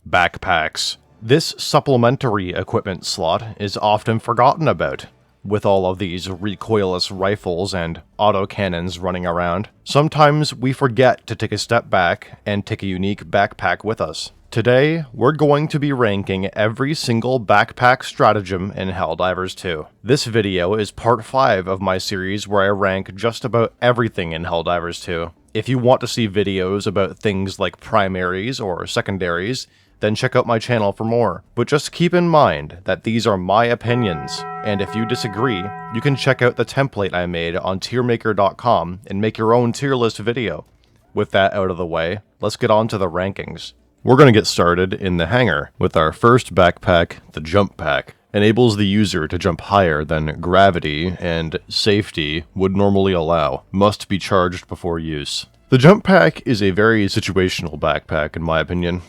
Backpacks. This supplementary equipment slot is often forgotten about, with all of these recoilless rifles and autocannons running around. Sometimes we forget to take a step back and take a unique backpack with us. Today, we're going to be ranking every single backpack stratagem in Helldivers 2. This video is part 5 of my series where I rank just about everything in Helldivers 2. If you want to see videos about things like primaries or secondaries, then check out my channel for more. But just keep in mind that these are my opinions, and if you disagree, you can check out the template I made on tiermaker.com and make your own tier list video. With that out of the way, let's get on to the rankings. We're going to get started in the Hangar with our first backpack, the Jump Pack. Enables the user to jump higher than gravity and safety would normally allow. Must be charged before use. The Jump Pack is a very situational backpack in my opinion.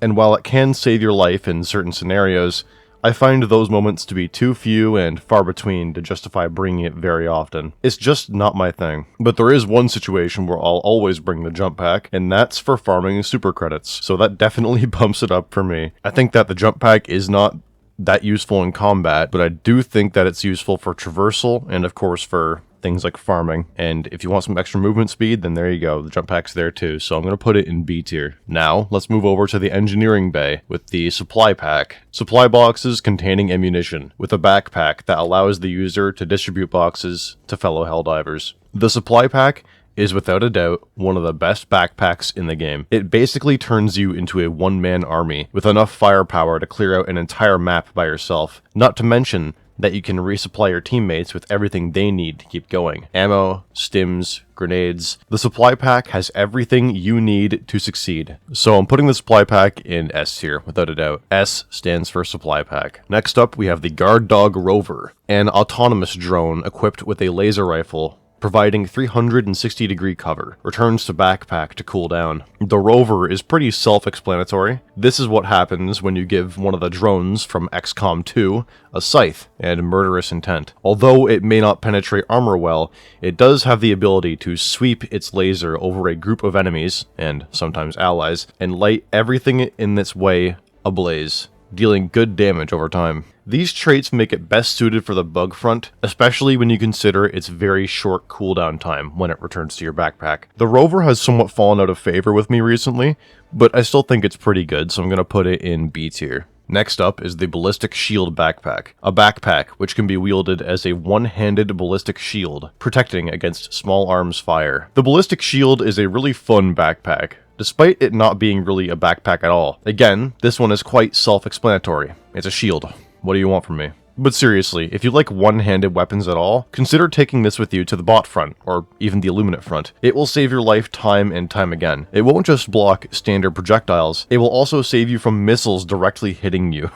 And while it can save your life in certain scenarios, I find those moments to be too few and far between to justify bringing it very often. It's just not my thing. But there is one situation where I'll always bring the jump pack, and that's for farming super credits, so that definitely bumps it up for me. I think that the jump pack is not that useful in combat, but I do think that it's useful for traversal, and of course for things like farming. And if you want some extra movement speed, then there you go, the jump pack's there too, so I'm going to put it in B tier. Now, let's move over to the engineering bay with the supply pack. Supply boxes containing ammunition, with a backpack that allows the user to distribute boxes to fellow Helldivers. The supply pack is without a doubt one of the best backpacks in the game. It basically turns you into a one-man army with enough firepower to clear out an entire map by yourself, not to mention that you can resupply your teammates with everything they need to keep going. Ammo, stims, grenades. The supply pack has everything you need to succeed. So I'm putting the supply pack in S tier, without a doubt. S stands for supply pack. Next up, we have the Guard Dog Rover, an autonomous drone equipped with a laser rifle, providing 360-degree cover, returns to backpack to cool down. The rover is pretty self-explanatory. This is what happens when you give one of the drones from XCOM 2 a scythe and murderous intent. Although it may not penetrate armor well, it does have the ability to sweep its laser over a group of enemies, and sometimes allies, and light everything in its way ablaze, dealing good damage over time. These traits make it best suited for the bug front, especially when you consider its very short cooldown time when it returns to your backpack. The rover has somewhat fallen out of favor with me recently, but I still think it's pretty good, so I'm going to put it in B tier. Next up is the Ballistic Shield Backpack, a backpack which can be wielded as a one-handed ballistic shield, protecting against small arms fire. The Ballistic Shield is a really fun backpack, despite it not being really a backpack at all. Again, this one is quite self-explanatory. It's a shield. What do you want from me? But seriously, if you like one-handed weapons at all, consider taking this with you to the bot front, or even the Illuminate front. It will save your life time and time again. It won't just block standard projectiles, it will also save you from missiles directly hitting you.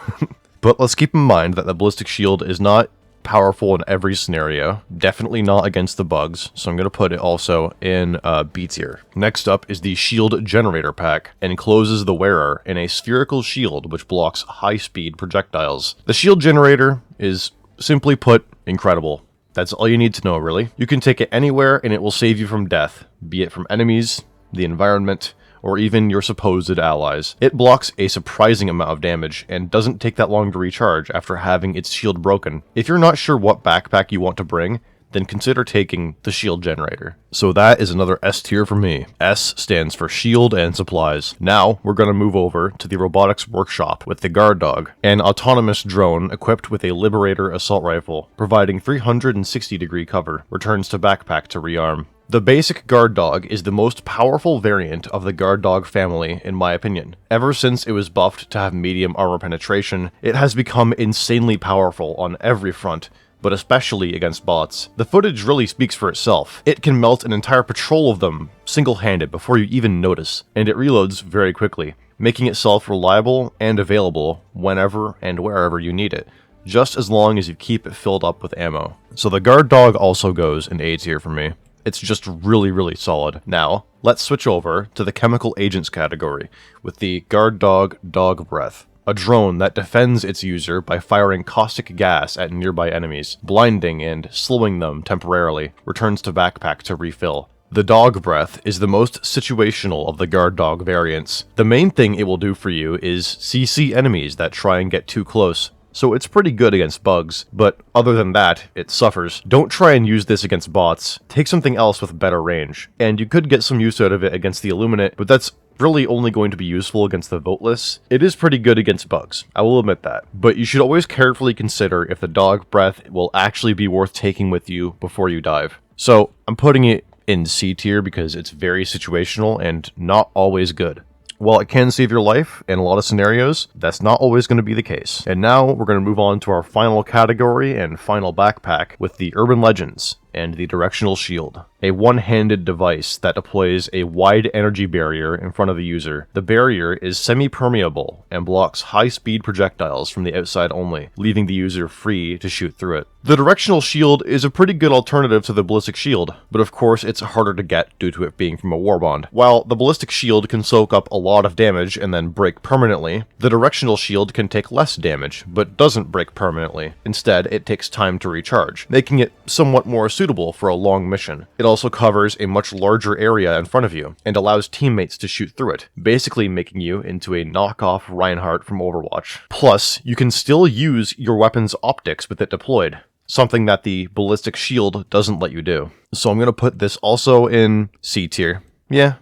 But let's keep in mind that the Ballistic Shield is not powerful in every scenario, definitely not against the bugs, so I'm going to put it also in B tier. Next up is the Shield Generator Pack, encloses the wearer in a spherical shield which blocks high-speed projectiles. The shield generator is, simply put, incredible. That's all you need to know, really. You can take it anywhere and it will save you from death, be it from enemies, the environment, or even your supposed allies. It blocks a surprising amount of damage, and doesn't take that long to recharge after having its shield broken. If you're not sure what backpack you want to bring, then consider taking the Shield Generator. So that is another S tier for me. S stands for Shield and Supplies. Now, we're going to move over to the Robotics Workshop with the Guard Dog, an autonomous drone equipped with a Liberator assault rifle, providing 360-degree cover, returns to backpack to rearm. The basic Guard Dog is the most powerful variant of the Guard Dog family, in my opinion. Ever since it was buffed to have medium armor penetration, it has become insanely powerful on every front, but especially against bots. The footage really speaks for itself. It can melt an entire patrol of them single-handed before you even notice, and it reloads very quickly, making itself reliable and available whenever and wherever you need it, just as long as you keep it filled up with ammo. So the Guard Dog also goes in A tier for me. It's just really solid. Now, let's switch over to the Chemical Agents category with the Guard Dog Dog Breath, a drone that defends its user by firing caustic gas at nearby enemies, blinding and slowing them temporarily, returns to backpack to refill. The dog breath is the most situational of the guard dog variants. The main thing it will do for you is CC enemies that try and get too close, so it's pretty good against bugs, but other than that, it suffers. Don't try and use this against bots, take something else with better range, and you could get some use out of it against the Illuminate, but that's really only going to be useful against the voteless. It is pretty good against bugs, I will admit that, but you should always carefully consider if the dog breath will actually be worth taking with you before you dive. So, I'm putting it in C tier because it's very situational and not always good. While it can save your life in a lot of scenarios, that's not always going to be the case. And now we're going to move on to our final category and final backpack with the Urban Legends and the Directional Shield, a one-handed device that deploys a wide energy barrier in front of the user. The barrier is semi-permeable and blocks high-speed projectiles from the outside only, leaving the user free to shoot through it. The Directional Shield is a pretty good alternative to the Ballistic Shield, but of course it's harder to get due to it being from a warbond. While the Ballistic Shield can soak up a lot of damage and then break permanently, the Directional Shield can take less damage, but doesn't break permanently. Instead, it takes time to recharge, making it somewhat more suitable for a long mission. It also covers a much larger area in front of you, and allows teammates to shoot through it, basically making you into a knockoff Reinhardt from Overwatch. Plus, you can still use your weapon's optics with it deployed, something that the Ballistic Shield doesn't let you do. So I'm going to put this also in C tier. Yeah,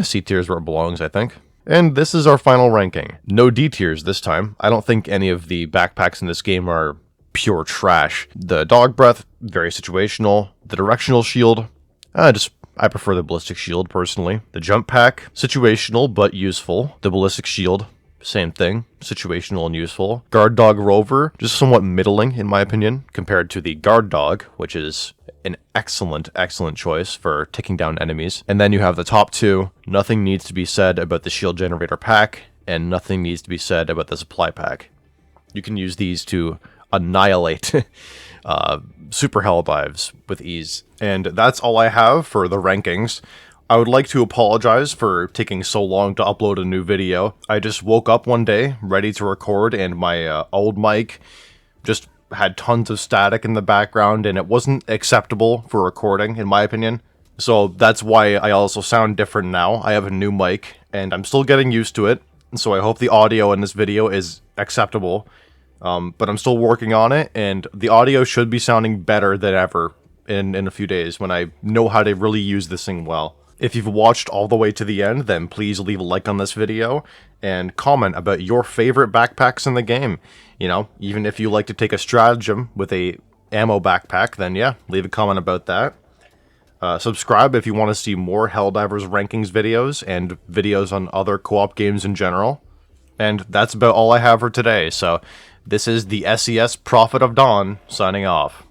C tier is where it belongs, I think. And this is our final ranking. No D tiers this time. I don't think any of the backpacks in this game are pure trash. The dog breath, very situational. The Directional Shield, I prefer the Ballistic Shield personally. The jump pack, situational but useful. The Ballistic Shield, same thing, situational and useful. Guard Dog Rover, just somewhat middling in my opinion, compared to the Guard Dog, which is an excellent choice for taking down enemies. And then you have the top two. Nothing needs to be said about the Shield Generator pack, and nothing needs to be said about the Supply pack. You can use these to annihilate super Helldives with ease. And that's all I have for the rankings. I would like to apologize for taking so long to upload a new video. I just woke up one day ready to record, and my old mic just had tons of static in the background, and it wasn't acceptable for recording, in my opinion. So that's why I also sound different now. I have a new mic, and I'm still getting used to it, so I hope the audio in this video is acceptable. But I'm still working on it, and the audio should be sounding better than ever in a few days when I know how to really use this thing well. If you've watched all the way to the end, then please leave a like on this video and comment about your favorite backpacks in the game. You know, even if you like to take a stratagem with a ammo backpack, then yeah, leave a comment about that. Subscribe if you want to see more Helldivers rankings videos and videos on other co-op games in general. And that's about all I have for today, so this is the SES Prophet of Dawn signing off.